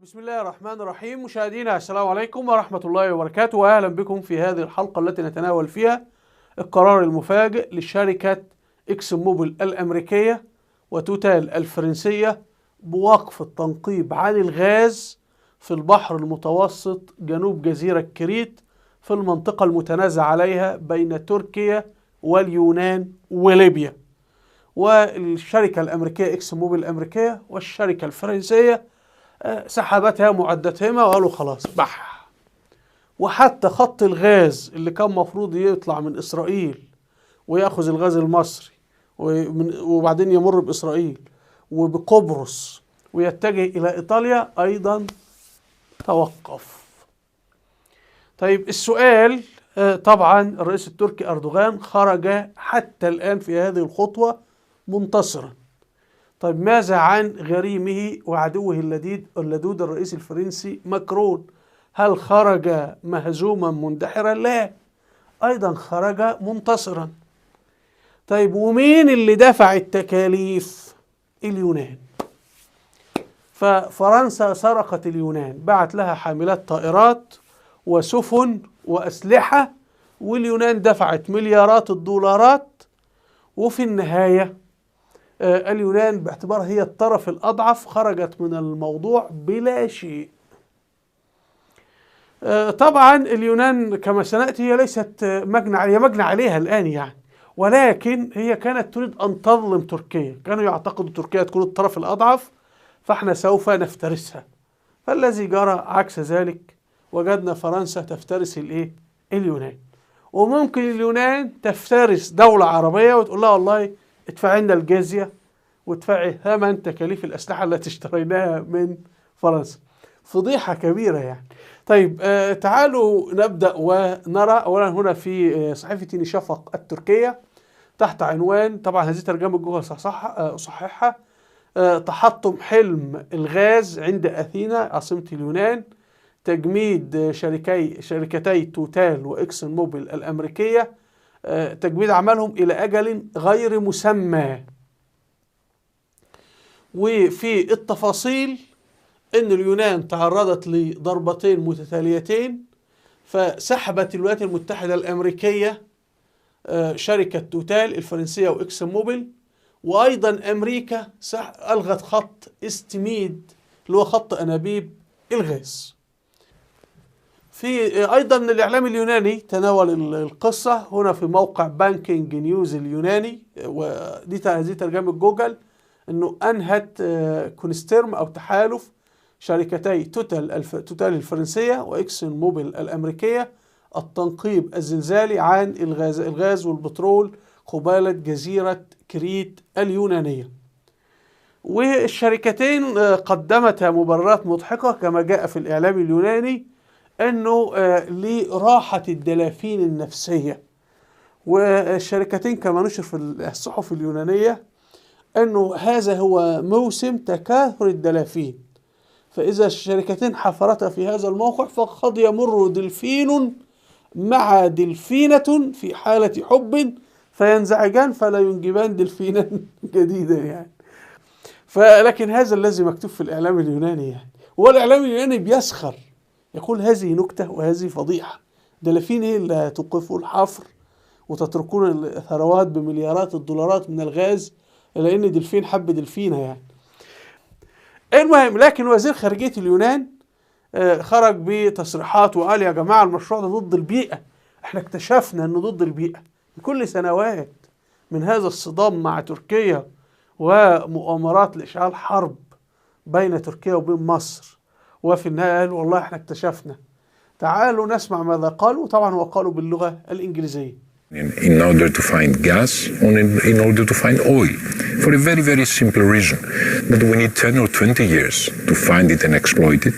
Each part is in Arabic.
بسم الله الرحمن الرحيم. مشاهدينا السلام عليكم ورحمة الله وبركاته، وأهلا بكم في هذه الحلقة التي نتناول فيها القرار المفاجئ لشركة إكس موبيل الأمريكية وتوتال الفرنسية بوقف التنقيب عن الغاز في البحر المتوسط جنوب جزيرة كريت في المنطقة المتنازع عليها بين تركيا واليونان وليبيا. والشركة الأمريكية إكس موبيل الأمريكية والشركة الفرنسية سحبتها معدتهما وقالوا خلاص بح. وحتى خط الغاز اللي كان مفروض يطلع من إسرائيل ويأخذ الغاز المصري وبعدين يمر بإسرائيل وبقبرص ويتجه إلى إيطاليا أيضا توقف. طيب السؤال، طبعا الرئيس التركي أردوغان خرج حتى الآن في هذه الخطوة منتصرا. طيب ماذا عن غريمه وعدوه اللدود الرئيس الفرنسي ماكرون؟ هل خرج مهزوما مندحرا؟ لا، أيضا خرج منتصرا. طيب ومين اللي دفع التكاليف؟ اليونان. ففرنسا سرقت اليونان، بعت لها حاملات طائرات وسفن وأسلحة، واليونان دفعت مليارات الدولارات، وفي النهاية اليونان باعتبارها هي الطرف الأضعف خرجت من الموضوع بلا شيء. طبعا اليونان كما سنأتي هي ليست مجنى عليها الآن يعني، ولكن هي كانت تريد أن تظلم تركيا. كانوا يعتقدوا تركيا تكون الطرف الأضعف فاحنا سوف نفترسها، فالذي جرى عكس ذلك. وجدنا فرنسا تفترس اليونان، وممكن اليونان تفترس دولة عربية وتقول لها والله ادفعي لنا الجزية وادفعي ثمن تكاليف الأسلحة التي اشتريناها من فرنسا. فضيحة كبيرة يعني. طيب تعالوا نبدأ ونرى أولا هنا في صحيفة تيني شفق التركية تحت عنوان، طبعا هذه ترجمة جوجل صححها، تحطم حلم الغاز عند أثينا عاصمة اليونان، تجميد شركتي توتال وإكس موبيل الأمريكية، تجميد عملهم إلى أجل غير مسمى. وفي التفاصيل أن اليونان تعرضت لضربتين متتاليتين، فسحبت الولايات المتحدة الأمريكية شركة توتال الفرنسية وإكس موبيل، وأيضا أمريكا ألغت خط استميد اللي هو خط أنابيب الغاز. في أيضا الإعلام اليوناني تناول القصة هنا في موقع بانكينج نيوز اليوناني، ودي هذه ترجمة جوجل، أنه أنهت كونستيرم أو تحالف شركتي توتال الفرنسية وإكس موبيل الأمريكية التنقيب الزلزالي عن الغاز والبترول قبالة جزيرة كريت اليونانية. والشركتين قدمتا مبررات مضحكة كما جاء في الإعلام اليوناني، أنه لراحة الدلافين النفسية. والشركتين كما نشر في الصحف اليونانية أنه هذا هو موسم تكاثر الدلافين، فإذا الشركتين حفرتا في هذا الموقع فقد يمر دلفين مع دلفينة في حالة حب فينزعجان فلا ينجبان دلفينا جديدا يعني. لكن هذا الذي مكتوب في الإعلام اليوناني يعني، والإعلام اليوناني بيسخر يقول هذه نكتة وهذه فضيحة. دلافين هي اللي توقفوا الحفر وتتركون الثروات بمليارات الدولارات من الغاز، لأن دلفين حب دلفينة يعني. المهم، لكن وزير خارجية اليونان خرج بتصريحات وقال يا جماعة المشروع ده ضد البيئة، احنا اكتشفنا انه ضد البيئة بكل سنوات من هذا الصدام مع تركيا ومؤامرات لإشعال حرب بين تركيا وبين مصر، وفي النهاية قال والله احنا اكتشفنا. تعالوا نسمع ماذا قالوا. طبعا هو قالوا باللغة الإنجليزية. In order to find gas or in order to find oil, for a very, very simple reason, that we need 10 or 20 years to find it and exploit it,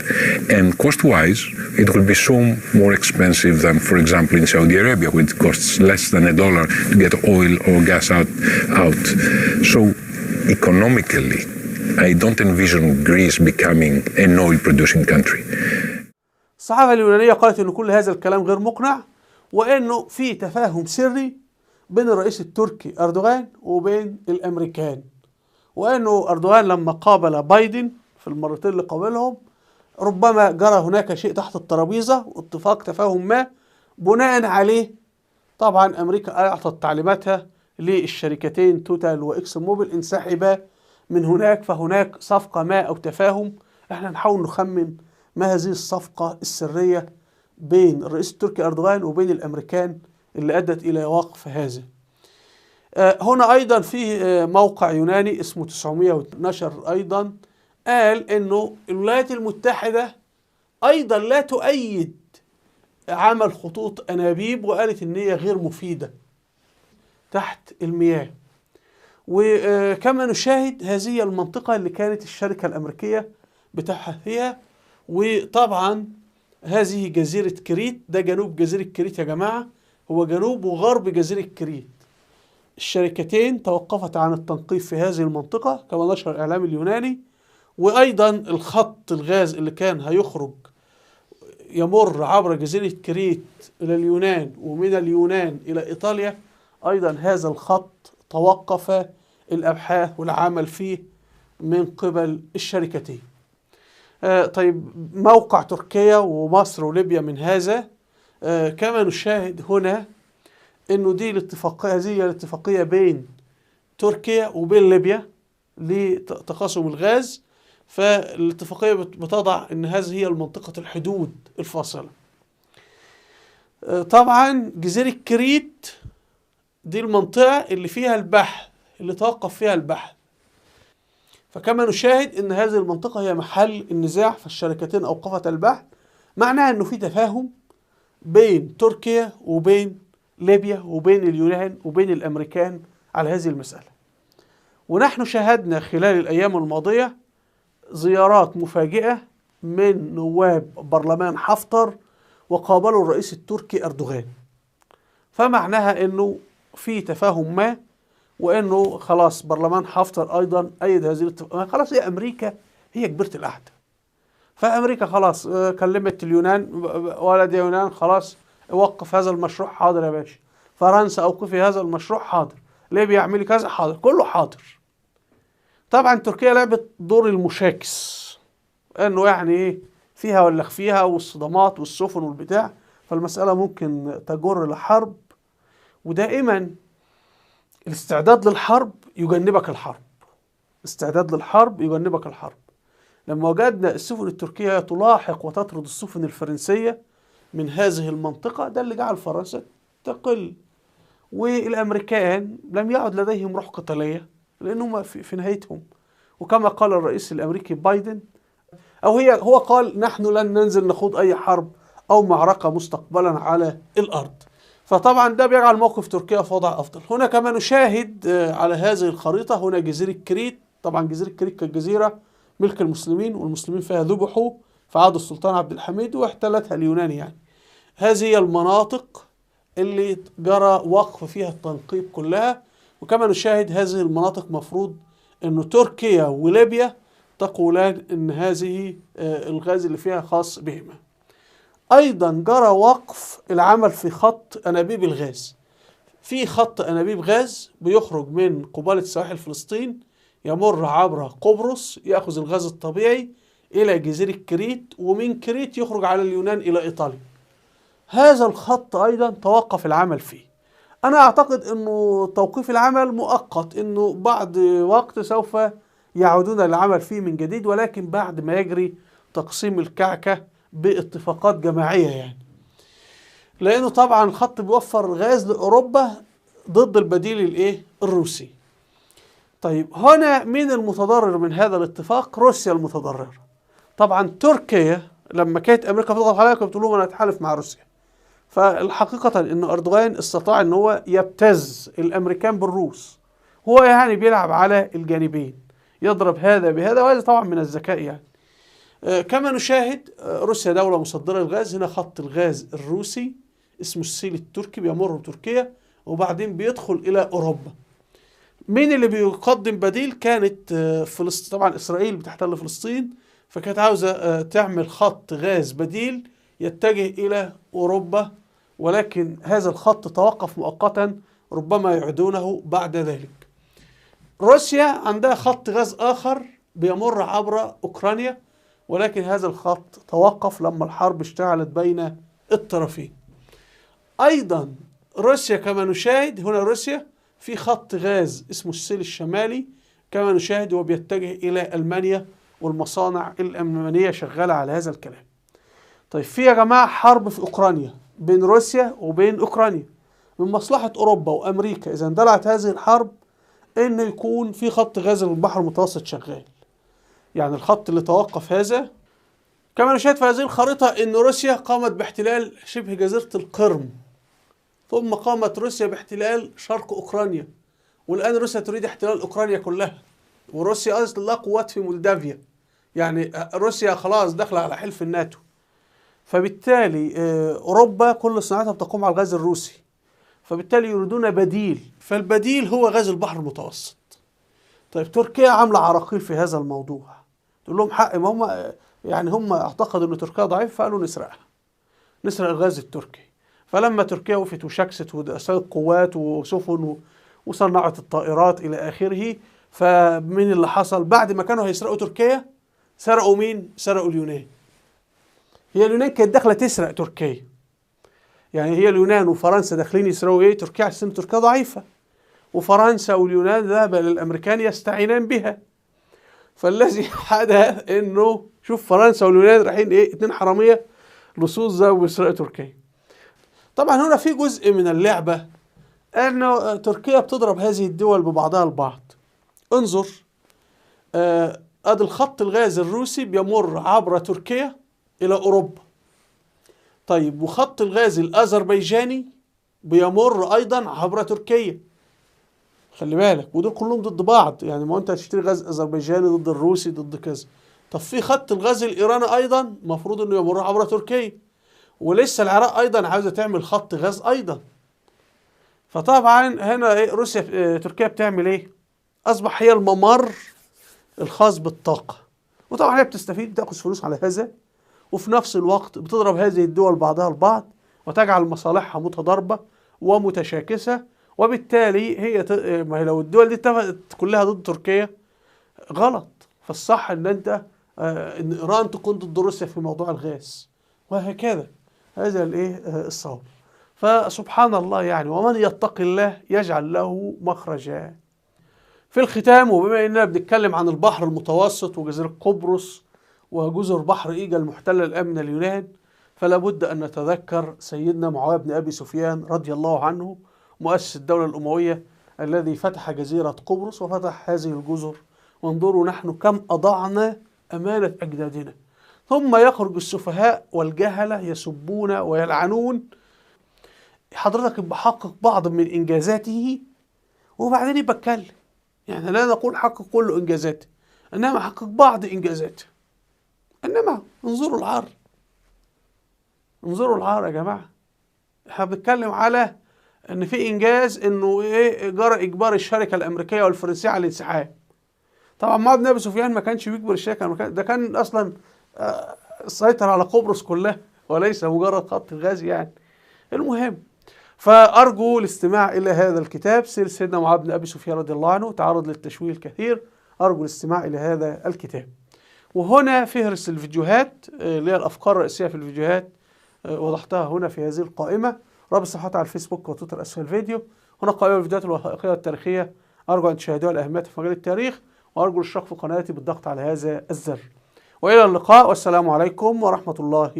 and cost-wise, it will be so more expensive than, for example, in Saudi Arabia, where it costs less than $1 to get oil or gas out. So, economically, I don't envision Greece becoming an oil-producing country. الصحافة اليونانية قالت إن كل هذا الكلام غير مقنع، وإنه في تفاهم سري بين الرئيس التركي أردوغان وبين الأمريكان، وإنه أردوغان لما قابل بايدن في المرتين اللي قابلهم ربما جرى هناك شيء تحت الترابيزة واتفاق تفاهم ما بناء عليه طبعا أمريكا أعطت تعليماتها للشركتين توتال وإكسون موبيل انسحبا من هناك، فهناك صفقة ما أو تفاهم. احنا نحاول نخمن ما هذه الصفقة السرية بين الرئيس التركي أردوغان وبين الأمريكان اللي أدت إلى وقف هذا. هنا أيضا في موقع يوناني اسمه 912 أيضا قال إنه الولايات المتحدة أيضا لا تؤيد عمل خطوط أنابيب، وقالت إن هي غير مفيدة تحت المياه. وكما نشاهد هذه المنطقة اللي كانت الشركة الأمريكية بتاعها فيها. وطبعا هذه جزيرة كريت، ده جنوب جزيرة كريت يا جماعة، هو جنوب وغرب جزيرة كريت. الشركتين توقفت عن التنقيب في هذه المنطقة كما نشر الإعلام اليوناني. وأيضا الخط الغاز اللي كان هيخرج يمر عبر جزيرة كريت إلى اليونان ومن اليونان إلى إيطاليا، أيضا هذا الخط توقف الأبحاث والعمل فيه من قبل الشركتين. طيب موقع تركيا ومصر وليبيا من هذا، كما نشاهد هنا إنه دي الاتفاقية، هذه الاتفاقية بين تركيا وبين ليبيا لتقاسم الغاز. فالاتفاقية بتضع إن هذه هي المنطقة الحدود الفاصلة. طبعا جزيرة كريت دي المنطقة اللي فيها البحث، اللي توقف فيها البحث. فكما نشاهد إن هذه المنطقة هي محل النزاع، فالشركتين أوقفت البحث. معناها إنه في تفاهم بين تركيا وبين ليبيا وبين اليونان وبين الأمريكان على هذه المسألة. ونحن شاهدنا خلال الأيام الماضية زيارات مفاجئة من نواب برلمان حفتر وقابلوا الرئيس التركي أردوغان. فمعناها إنه في تفاهم ما، وإنه خلاص برلمان حفتر أيضا أيد هذه الاتفاقية. خلاص هي أمريكا هي كبيرة القعدة، فأمريكا خلاص كلمت اليونان، ولد يا يونان خلاص وقف هذا المشروع، حاضر يا باشا. فرنسا أوقفي هذا المشروع، حاضر. ليبيا اعملي كذا، حاضر. كله حاضر. طبعا تركيا لعبت دور المشاكس، انه يعني ايه فيها ولا خفيها، والصدمات والسفن والبتاع، فالمسألة ممكن تجر لحرب. ودائما الاستعداد للحرب يجنبك الحرب، استعداد للحرب يجنبك الحرب. لما وجدنا السفن التركية تلاحق وتطرد السفن الفرنسية من هذه المنطقة، ده اللي جعل فرنسا تقل. والأمريكان لم يعد لديهم روح قتالية لأنهم في نهايتهم. وكما قال الرئيس الأمريكي بايدن، هو قال نحن لن ننزل نخوض أي حرب أو معركة مستقبلا على الأرض. فطبعا ده بيجعل موقف تركيا في وضع أفضل. هنا كما نشاهد على هذه الخريطة هنا جزيرة كريت. طبعا جزيرة كريت كانت جزيرة ملك المسلمين، والمسلمين فيها ذبحوا في عهد السلطان عبد الحميد واحتلتها اليوناني يعني. هذه هي المناطق اللي جرى وقف فيها التنقيب كلها. وكما نشاهد هذه المناطق مفروض أن تركيا وليبيا تقولان أن هذه الغاز اللي فيها خاص بهما. أيضا جرى وقف العمل في خط أنابيب الغاز. في خط أنابيب غاز بيخرج من قبالة سواحل فلسطين، يمر عبر قبرص، يأخذ الغاز الطبيعي إلى جزيرة كريت، ومن كريت يخرج على اليونان إلى إيطاليا. هذا الخط أيضا توقف العمل فيه. أنا أعتقد أنه توقيف العمل مؤقت، أنه بعد وقت سوف يعودون للعمل فيه من جديد، ولكن بعد ما يجري تقسيم الكعكة باتفاقات جماعية يعني. لأنه طبعا الخط بيوفر غاز لأوروبا ضد البديل الروسي. طيب هنا مين المتضرر من هذا الاتفاق؟ روسيا المتضررة. طبعا تركيا لما كانت أمريكا بتضغط عليها كانت بتقول لهم أنا أتحالف مع روسيا. فالحقيقة أن أردوغان استطاع أن هو يبتز الأمريكان بالروس، هو يعني بيلعب على الجانبين، يضرب هذا بهذا، وهذا طبعا من الذكاء يعني. كما نشاهد روسيا دولة مصدرة للغاز. هنا خط الغاز الروسي اسمه السيل التركي بيمر بتركيا وبعدين بيدخل إلى أوروبا. مين اللي بيقدم بديل؟ كانت فلسطين. طبعا إسرائيل بتحتل فلسطين، فكانت عاوزة تعمل خط غاز بديل يتجه إلى أوروبا، ولكن هذا الخط توقف مؤقتا، ربما يعيدونه بعد ذلك. روسيا عندها خط غاز آخر بيمر عبر أوكرانيا، ولكن هذا الخط توقف لما الحرب اشتعلت بين الطرفين. أيضا روسيا كما نشاهد هنا، روسيا في خط غاز اسمه السيل الشمالي كما نشاهد، وبيتجه إلى ألمانيا، والمصانع الألمانية شغالة على هذا الكلام. طيب في يا جماعة حرب في أوكرانيا بين روسيا وبين أوكرانيا، من مصلحة أوروبا وأمريكا إذا اندلعت هذه الحرب إن يكون في خط غاز للبحر المتوسط شغال. يعني الخط اللي توقف هذا، كما نشاهد في هذه الخريطة إن روسيا قامت باحتلال شبه جزيرة القرم، ثم قامت روسيا باحتلال شرق أوكرانيا، والآن روسيا تريد احتلال أوكرانيا كلها، وروسيا أصلا لها قوات في مولدافيا، يعني روسيا خلاص داخلة على حلف الناتو. فبالتالي أوروبا كل صناعتها بتقوم على الغاز الروسي، فبالتالي يريدون بديل، فالبديل هو غاز البحر المتوسط. طيب تركيا عاملة عراقيل في هذا الموضوع، تقول لهم حق، ما هم يعني هم اعتقدوا ان تركيا ضعيف فقالوا نسرق الغاز التركي. فلما تركيا وقفت وشكست وأرسلت قوات وسفن وصنعت الطائرات إلى آخره، فمن اللي حصل بعد ما كانوا هيسرقوا تركيا، سرقوا مين؟ سرقوا اليونان. هي اليونان كانت داخلة تسرق تركيا، يعني هي اليونان وفرنسا داخلين يسرقوا ايه؟ تركيا، عشان تركيا ضعيفة، وفرنسا واليونان ذهب للأمريكان يستعينان بها. فالذي حدث انه شوف فرنسا واليونان رايحين ايه؟ اتنين حرامية لصوص ذهبوا يسرقوا تركيا. طبعا هنا في جزء من اللعبة انه تركيا بتضرب هذه الدول ببعضها البعض. انظر، ادي الخط الغاز الروسي بيمر عبر تركيا الى اوروبا. طيب وخط الغاز الاذربيجاني بيمر ايضا عبر تركيا. خلي بالك، ودول كلهم ضد بعض، يعني ما انت هتشتري غاز اذربيجاني ضد الروسي ضد كذا. طب في خط الغاز الايراني ايضا المفروض انه يمر عبر تركيا، ولسه العراق ايضا عاوزه تعمل خط غاز ايضا. فطبعا هنا ايه روسيا تركيا بتعمل ايه؟ اصبح هي الممر الخاص بالطاقه، وطبعا هي بتستفيد، بتاخذ فلوس على هذا، وفي نفس الوقت بتضرب هذه الدول بعضها البعض وتجعل مصالحها متضاربه ومتشاكسه. وبالتالي ما هي لو الدول دي اتفقت كلها ضد تركيا غلط، فالصح ان انت ان ايران تكون ضد روسيا في موضوع الغاز، وهكذا. هذا الايه الصواب. فسبحان الله يعني، ومن يتق الله يجعل له مخرجا. في الختام، وبما اننا بنتكلم عن البحر المتوسط وجزيرة قبرص وجزر بحر ايجا المحتلة الان من اليونان، فلا بد ان نتذكر سيدنا معاوية بن ابي سفيان رضي الله عنه، مؤسس الدولة الأموية، الذي فتح جزيرة قبرص وفتح هذه الجزر. وانظروا نحن كم أضعنا أمانة أجدادنا، ثم يخرج السفهاء والجهلة يسبون ويلعنون. حضرتك بحقق بعض من إنجازاته وبعدين يبقى يعني لا نقول حقق كل إنجازاته، إنما حقق بعض إنجازاته. إنما انظروا العار، انظروا العار يا جماعة. احنا بنتكلم على ان في انجاز انه ايه؟ جرى اجبار الشركه الامريكيه والفرنسيه على الانسحاب. طبعا معاويه بن ابي سفيان ما كانش بيجبر الشركه الامريكيه، ده كان اصلا سيطر على قبرص كلها وليس مجرد خط الغاز يعني. المهم، فارجو الاستماع الى هذا الكتاب سير سيدنا معاويه بن ابي سفيان رضي الله عنه، تعرض للتشويه الكثير. ارجو الاستماع الى هذا الكتاب. وهنا فهرس الفيديوهات اللي هي الافكار الرئيسيه في الفيديوهات، وضحتها هنا في هذه القائمه. رابط صفحتي على الفيسبوك وتويتر اسفل الفيديو. هنا قائمه الفيديوهات الوثائقيه والتاريخيه، ارجو ان تشاهدوها لاهميتها في مجال التاريخ، وارجو الاشتراك في قناتي بالضغط على هذا الزر. والى اللقاء، والسلام عليكم ورحمه الله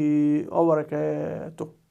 وبركاته.